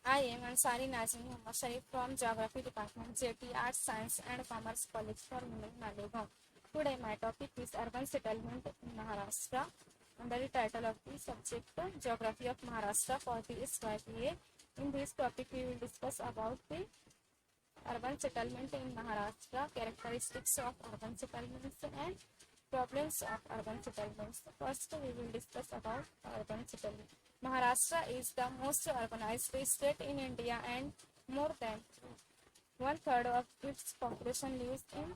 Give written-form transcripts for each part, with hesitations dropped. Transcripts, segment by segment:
I am Ansari Nazim Muhammad Sharif from Geography Department, JT Arts, Science and Commerce College for Women, Malegaon. Today my topic is urban settlement in Maharashtra under the title of the subject Geography of Maharashtra for the SYPA. In this topic we will discuss about the urban settlement in Maharashtra, characteristics of urban settlements and problems of urban settlements. First, we will discuss about urban settlement. Maharashtra is the most urbanized state in India and more than one third of its population lives in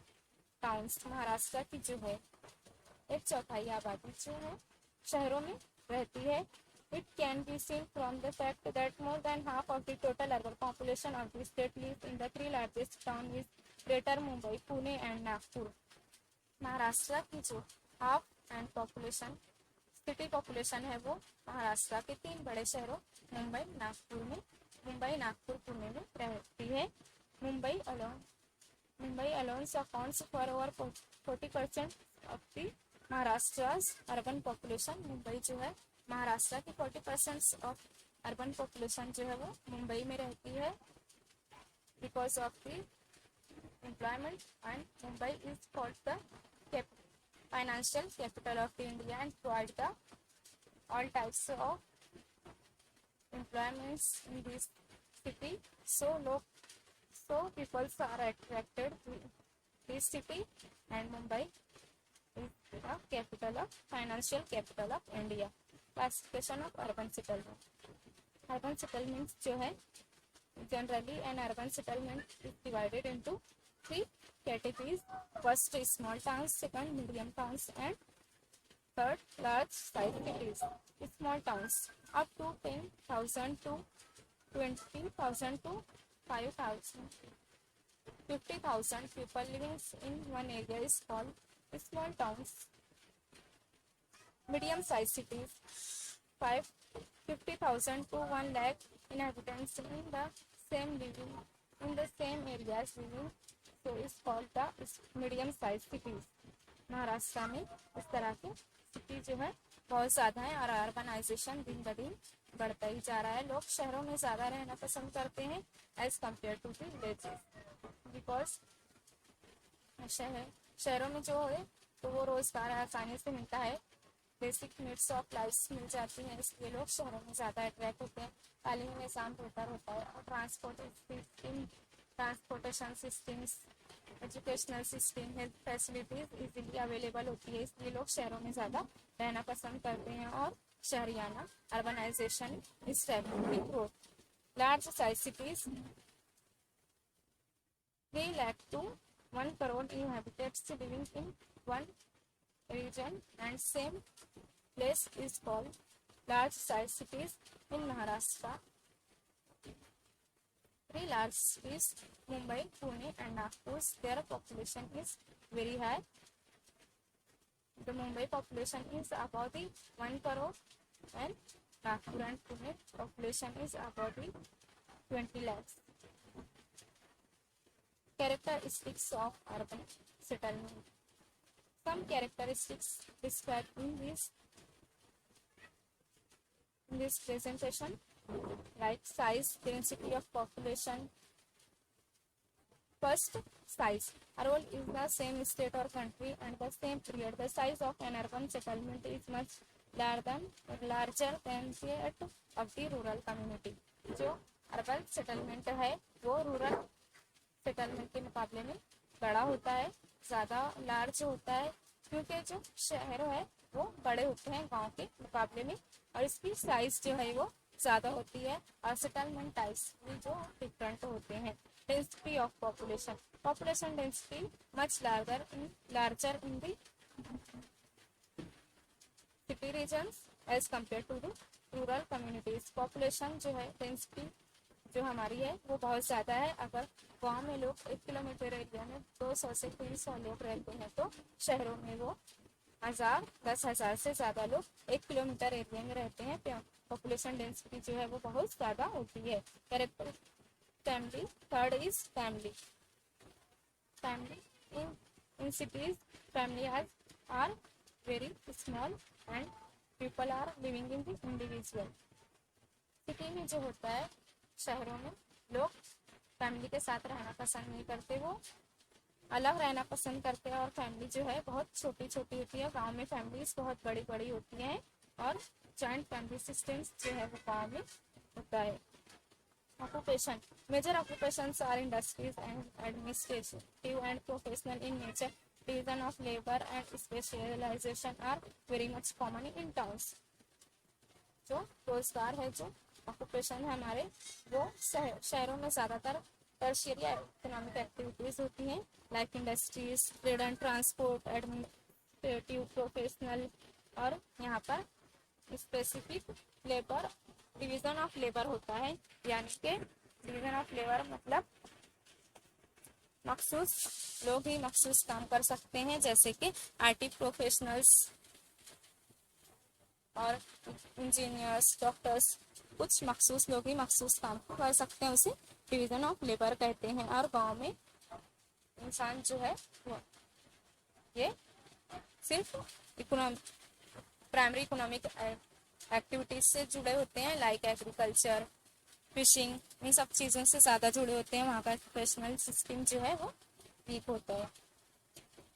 towns. Maharashtra की जो है एक चौथाई आबादी जो है शहरों में रहती है. It can be seen from the fact that more than half of the total urban population of the state lives in the three largest towns is Greater Mumbai, Pune and Nagpur. Maharashtra की जो half and population city population है वो महाराष्ट्र के तीन बड़े शहरों मुंबई नागपुर पुणे में रहती है. Mumbai alone accounts for over 40% of the Maharashtra urban population. Mumbai जो है महाराष्ट्र की 40% ऑफ अर्बन पॉपुलेशन जो है वो मुंबई में रहती है because of the employment, and Mumbai is called the financial capital of India and provide the all types of employments in this city. So people are attracted to this city, and Mumbai is the capital of financial capital of India. Classification of urban settlement. Urban settlements जो है generally an urban settlement is divided into three categories. First is small towns, second medium towns, and third large size cities. Small towns up to 10,000 to 20,000 to 5,000. 50,000 people living in one area is called small towns. Medium size cities 50,000 to 1 lakh inhabitants in the same areas living, so is called the medium size cities. Maharashtra में इस तरह के city जो है बहुत ज़्यादा है और अर्बनाइजेशन दिन ब दिन बढ़ता ही जा रहा है. लोग शहरों में ज़्यादा रहना पसंद करते हैं as compare to the villages because शहरों में जो है तो वो रोज़गार आसानी से मिलता है, बेसिक नीड्स ऑफ लाइफ मिल जाती हैं, इसलिए लोग शहरों में ज़्यादा अट्रैक्ट होते हैं. तालीमी निज़ाम बेहतर होता है और transportation systems, educational system, health facilities easily available होती है, इसलिए लोग शहरों में ज़्यादा रहना पसंद करते हैं और शहरियाना urbanization is developing growth. Large size cities 3 lakh to 1 crore inhabitants living in one region and same place is called large size cities in Maharashtra. Three large cities Mumbai, Pune and Nagpur, their population is very high. The Mumbai population is about the 1 crore and Nagpur and Pune population is about the 20 lakhs. Characteristics of urban settlement. Some characteristics described in this presentation, like size, density of population. First, size. A role is the same state or country and the same period. The size of an urban settlement is much larger than that of the rural community. जो urban settlement है वो rural settlement के मुकाबले में बड़ा होता है, ज़्यादा लार्ज होता है, क्योंकि जो शहर है वो बड़े होते हैं गांव के मुकाबले में और इसकी साइज जो है वो ज़्यादा होती है और सेटलमेंट टाइप्स भी जो डिफरेंट होते हैं. Density of population density much larger in the city regions as compare to the rural communities. Population जो है डेंसिटी जो हमारी है वो बहुत ज़्यादा है. अगर गांव में लोग 1 किलोमीटर एरिया में 200 से 300 लोग रहते हैं तो शहरों में वो 10,000 से ज़्यादा लोग 1 किलोमीटर एरिया में रहते हैं. पॉपुलेशन डेंसिटी जो है वो बहुत ज़्यादा होती है. Character family. Third is family. In cities families are very small and people are living in the individual. City में जो होता है शहरों में लोग फैमिली के साथ रहना पसंद नहीं करते, वो अलग रहना पसंद करते हैं और फैमिली जो है बहुत छोटी छोटी होती है। गांव में फैमिलीज बहुत बड़ी बड़ी होती हैं और जॉइंट फैमिली सिस्टम्स जो है वो गांव में होता है। Occupation. Major occupations are industries and administrative and professional in nature. Division of labor and specialization are very much common in towns. जो रोजगार है, जो ऑक्यूपेशन है हमारे, वो शहरों में ज़्यादातर टर्शियरी इकोनॉमिक एक्टिविटीज़ होती हैं, like industries, trade and transport, administrative, professional, और यहाँ पर specific labour, division of labour होता है। यानी कि डिवीजन ऑफ लेबर मतलब मखसूस लोग ही मखसूस काम कर सकते हैं, जैसे कि आईटी प्रोफेशनल्स और इंजीनियर्स, डॉक्टर्स, कुछ मखसूस लोग ही मखसूस काम कर सकते हैं, उसे डिवीजन ऑफ लेबर कहते हैं। और गांव में इंसान जो है वो ये सिर्फ प्राइमरी इकोनॉमिक एक्टिविटीज से जुड़े होते हैं, लाइक एग्रीकल्चर, फिशिंग, इन सब चीज़ों से ज़्यादा जुड़े होते हैं। वहाँ का प्रोफेशनल सिस्टम जो है वो वीक होता है।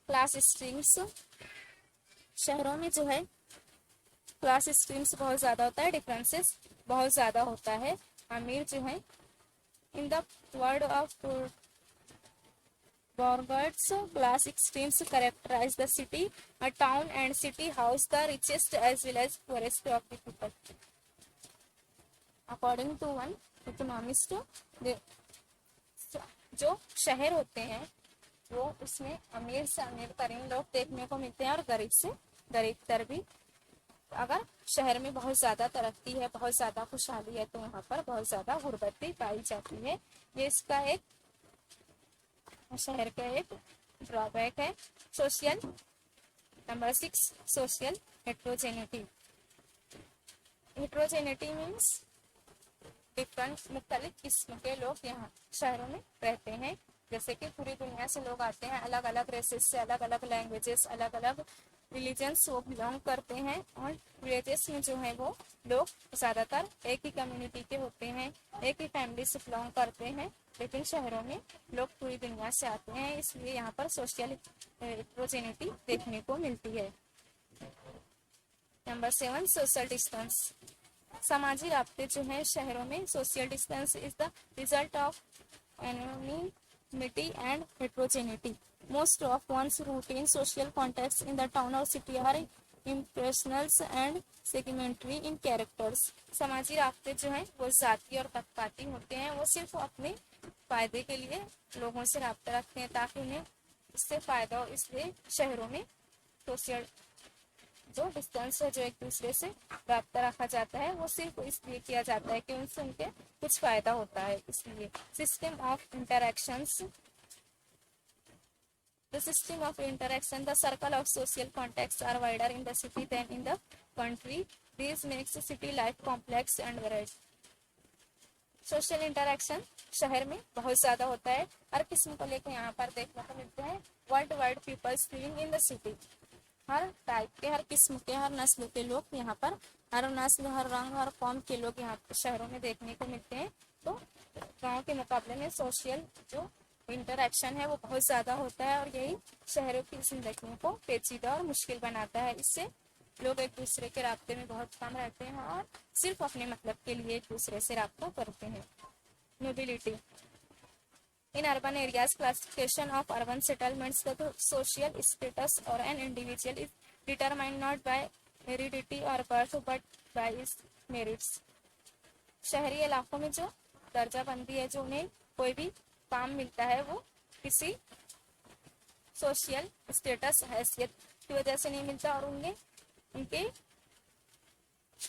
क्लास स्ट्रीम्स, शहरों में जो है क्लास स्ट्रीम्स बहुत ज़्यादा होता है, डिफरेंसेस बहुत ज़्यादा होता है। अमीर जो है, in the word of Borgard's class extremes characterize the city, a town and city house the richest as well as poorest of the people. According to one economist, जो शहर होते हैं वो उसमें अमीर से अमीर तरीन लोग देखने को मिलते हैं और गरीब से गरीब तर भी। अगर शहर में बहुत ज़्यादा तरक्की है, बहुत ज़्यादा खुशहाली है, तो वहाँ पर बहुत ज़्यादा गुर्बत भी पाई जाती है। ये इसका एक शहर का एक ड्रॉबैक है। Social, number 6, social heterogeneity. Heterogeneity means different, मुख्तलिफ किस्म के लोग यहाँ शहरों में रहते हैं, जैसे कि पूरी दुनिया से लोग आते हैं, अलग अलग रेसेस से, अलग अलग लैंग्वेजेस, अलग अलग रिलीजन्स वो बिलोंग करते हैं। और विलेजेस में जो है वो लोग ज़्यादातर एक ही कम्युनिटी के होते हैं, एक ही फैमिली से बिलोंग करते हैं। लेकिन शहरों में लोग पूरी दुनिया से आते हैं, इसलिए यहाँ पर सोशल हेट्रोजेनिटी देखने को मिलती है। Number 7, social distance. सामाजिक राब्ते जो है शहरों में, social distance is the result of anonymity and heterogeneity. Most of one's routine social contacts in the town or city are impersonal and segmentary in characters. सामाजिक राब्ते जो हैं वो जाती और पक्षपाती होते हैं, वो सिर्फ अपने फायदे के लिए लोगों से राब्ता रखते हैं ताकि उन्हें इससे फायदा हो। इसलिए शहरों में सोशल जो डिस्टेंस है, जो एक दूसरे से राब्ता रखा जाता है, वो सिर्फ इसलिए किया जाता है कि उनसे उनके कुछ फायदा होता है। इसलिए system of interactions, the system of interaction, the circle of social contacts are wider in the city than in the country. This makes city life complex and varied. Social interaction शहर में बहुत ज़्यादा होता है, हर किस्म को लेकर यहाँ पर देखने को मिलते हैं। World wide peoples living in the city, हर टाइप के, हर किस्म के, हर नस्ल के लोग यहाँ पर, हर नस्ल, हर रंग, हर कौम के लोग यहाँ शहरों में देखने को मिलते हैं। तो गाँव के मुकाबले में सोशल जो इंटरेक्शन है वो बहुत ज़्यादा होता है और यही शहरों की जिंदगी को पेचीदा और मुश्किल बनाता है। इससे लोग एक दूसरे के राब्ते में बहुत कम रहते हैं और सिर्फ अपने मतलब के लिए एक दूसरे से राब्ता करते हैं। Mobility in urban areas, classification of urban settlements, the social status और an individual is determined not by heredity or birth but by his merits. शहरी इलाकों में जो दर्जाबंदी है, जो उन्हें कोई भी काम मिलता है, वो किसी सोशल स्टेटस, हैसियत की वजह से नहीं मिलता और उन्हें उनके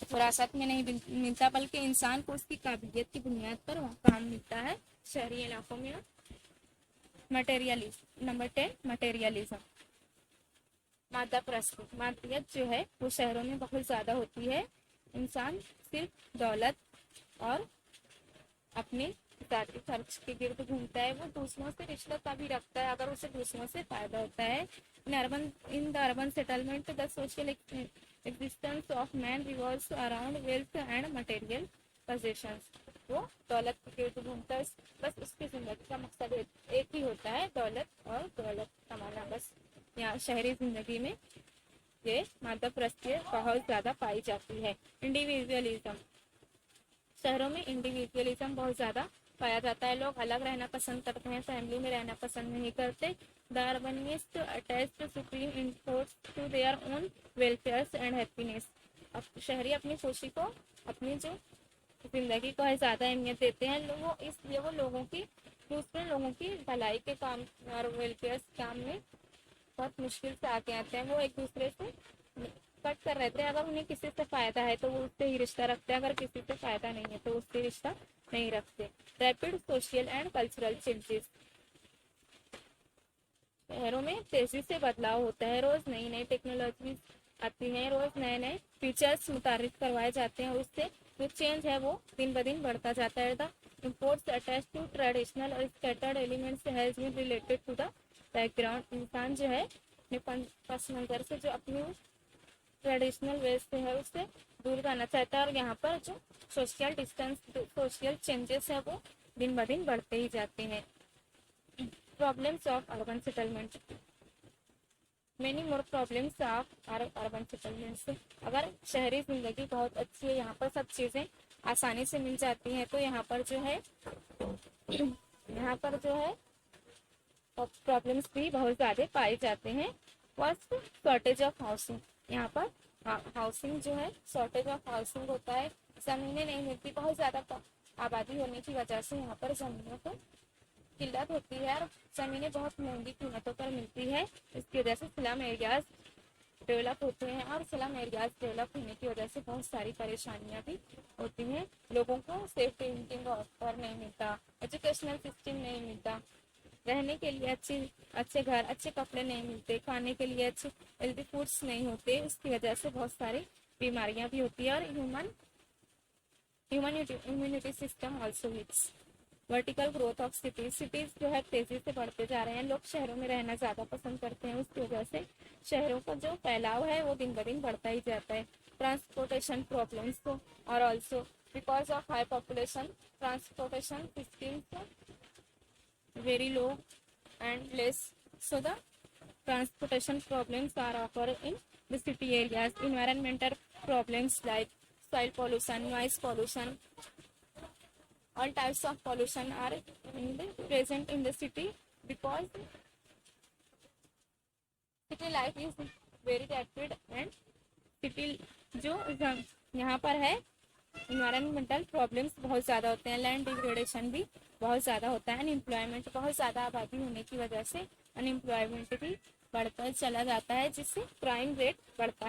विरासत में नहीं मिलता, बल्कि इंसान को उसकी काबिलियत की बुनियाद पर काम मिलता है शहरी इलाकों में। मटेरियलिज्म, नंबर 10, मटेरियलिज्म, मादा प्रस्तुत। मादियत जो है वो शहरों में बहुत ज़्यादा होती है। इंसान सिर्फ दौलत और अपने जाती खर्च के गिर्द घूमता है, वो दूसरों से रिश्ता भी रखता है अगर उसे दूसरों से फायदा होता है। In the urban settlement the social existence of man revolves around wealth and material possessions. वो दौलत के गिर्द घूमता है, बस उसकी जिंदगी का मकसद एक ही होता है, दौलत और दौलत कमाना। बस यहाँ शहरी जिंदगी में ये मादक बहुत ज्यादा पाई जाती है। इंडिविजुअलिज्म, शहरों में इंडिविजुअलिज्म बहुत ज्यादा पाया जाता है। लोग अलग रहना पसंद करते हैं, फैमिली में रहना पसंद नहीं करते। The urbanist attached supreme imports to their own welfare and happiness, अब शहरी अपनी खुशी को, अपनी जो जिंदगी को है ज्यादा अहमियत देते हैं लोगों, इसलिए वो लोगों की, दूसरे लोगों की भलाई के काम और वेलफेयर काम में बहुत मुश्किल से आगे आते हैं। वो एक दूसरे से कट कर रहते हैं। अगर उन्हें किसी से फायदा है तो वो उससे ही रिश्ता रखते हैं, अगर किसी से फायदा नहीं है तो उससे रिश्ता नहीं रखते। Rapid social and cultural changes, शहरों में तेजी से बदलाव होता है, रोज नई नई टेक्नोलॉजी आती हैं, रोज नए नए फीचर्स मुतारिफ करवाए जाते हैं, उससे जो चेंज है वो दिन ब दिन बढ़ता जाता है। The imports attach to traditional or scattered elements has been related to the background, इंसान जो है अपने पस मंजर से जो अपनी ट्रेडिशनल वे से है उससे दूर जाना चाहता है, और यहाँ पर जो सोशल डिस्टेंस, सोशल चेंजेस है वो दिन ब दिन बढ़ते ही जाते हैं। Problems of urban settlement, many more problems of urban settlement, अगर शहरी जिंदगी बहुत अच्छी है, यहाँ पर सब चीजें आसानी से मिल जाती हैं, तो यहाँ पर जो है प्रॉब्लम्स भी बहुत ज्यादा पाए जाते हैं। फर्स्ट, शॉर्टेज ऑफ हाउसिंग, यहाँ पर हाउसिंग जो है, शॉर्टेज ऑफ हाउसिंग होता है, जमीनें नहीं मिलती, बहुत ज्यादा आबादी होने की वजह से यहाँ पर जमीनों को किल्लत होती है और जमीनें बहुत महंगी कीमतों पर मिलती है। इसकी वजह से स्लम एरियाज डेवलप होते हैं, और स्लम एरियाज डेवलप होने की वजह से बहुत सारी परेशानियां भी होती हैं। लोगों को सेफ ड्रिंकिंग वाटर नहीं मिलता, एजुकेशनल सिस्टम नहीं मिलता, रहने के लिए अच्छे घर, अच्छे कपड़े नहीं मिलते, खाने के लिए अच्छे हेल्दी फूड्स नहीं होते, इसकी वजह से बहुत सारी बीमारियां भी होती है। और human immunity system also weeks. Vertical growth of cities जो है तेजी से बढ़ते जा रहे हैं, लोग शहरों में रहना ज्यादा पसंद करते हैं, उसकी वजह से शहरों का जो फैलाव है वो दिन ब दिन बढ़ता ही जाता है। ट्रांसपोर्टेशन प्रॉब्लम्स और also because of high population, transportation systems very low and less, so the transportation problems are occur in the city areas. Environmental problems like soil pollution, noise pollution, all types of pollution are present in the city because city life is very rapid and city जो यहाँ पर है environmental problems बहुत ज़्यादा होते हैं, land degradation भी बहुत ज़्यादा होता है, अनएम्प्लॉयमेंट, बहुत ज़्यादा आबादी होने की वजह से अनएम्प्लॉयमेंट भी बढ़ता चला जाता है, जिससे क्राइम रेट बढ़ता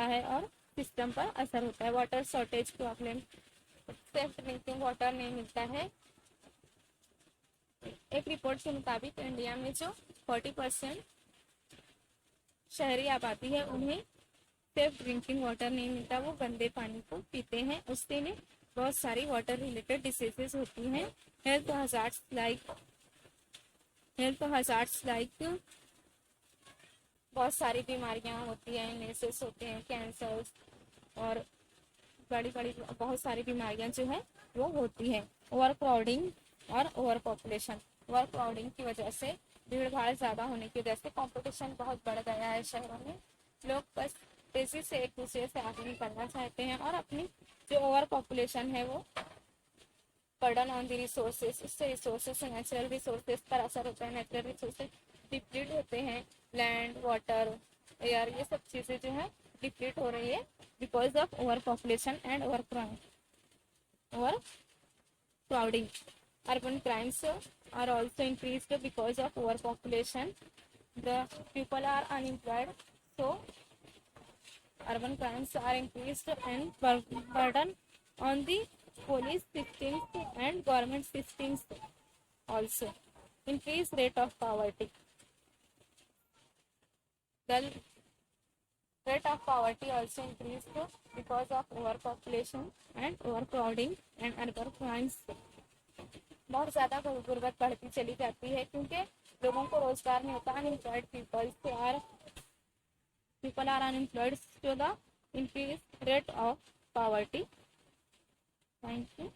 है, और सिस्टम पर असर होता है। Water shortage problem, safe drinking water नहीं मिलता है। एक रिपोर्ट के मुताबिक इंडिया में जो 40% शहरी आबादी है उन्हें सेफ ड्रिंकिंग वाटर नहीं मिलता, वो गंदे पानी को पीते हैं, उससे ने बहुत सारी वाटर रिलेटेड डिसीजेस होती हैं। हेल्थ हजार्ड्स लाइक बहुत सारी बीमारियां होती हैं, इलनेसेस होते हैं, कैंसर और बड़ी बड़ी बहुत सारी बीमारियां जो है वो होती हैं। ओवर क्राउडिंग और ओवर पॉपुलेशन, ओवर क्राउडिंग की वजह से, भीड़ भाड़ ज्यादा होने की वजह से कंपटीशन बहुत बढ़ गया है शहरों में, लोग बस तेजी से एक दूसरे से आगे निकलना चाहते हैं, और अपनी जो ओवर पॉपुलेशन है वो बर्डन ऑन द रिसोर्सेज, उससे रिसोर्सेज से नेचुरल रिसोर्सेज पर असर होता है, नेचुरल रिसोर्सेज डिप्लीट होते हैं, लैंड, वाटर, एयर, ये सब चीजें जो है डिप्लीट हो रही है because of over population and over crowding. Urban crimes are also increased because of overpopulation. The people are unemployed, so urban crimes are increased and burden on the police systems and government systems also. Increased rate of poverty. The rate of poverty also increased because of overpopulation and overcrowding and urban crimes. बहुत ज्यादा गुर्बत बढ़ती चली जाती है क्योंकि लोगों को रोजगार नहीं होता, unemployed people are unemployed, so the increased rate of poverty Thank you.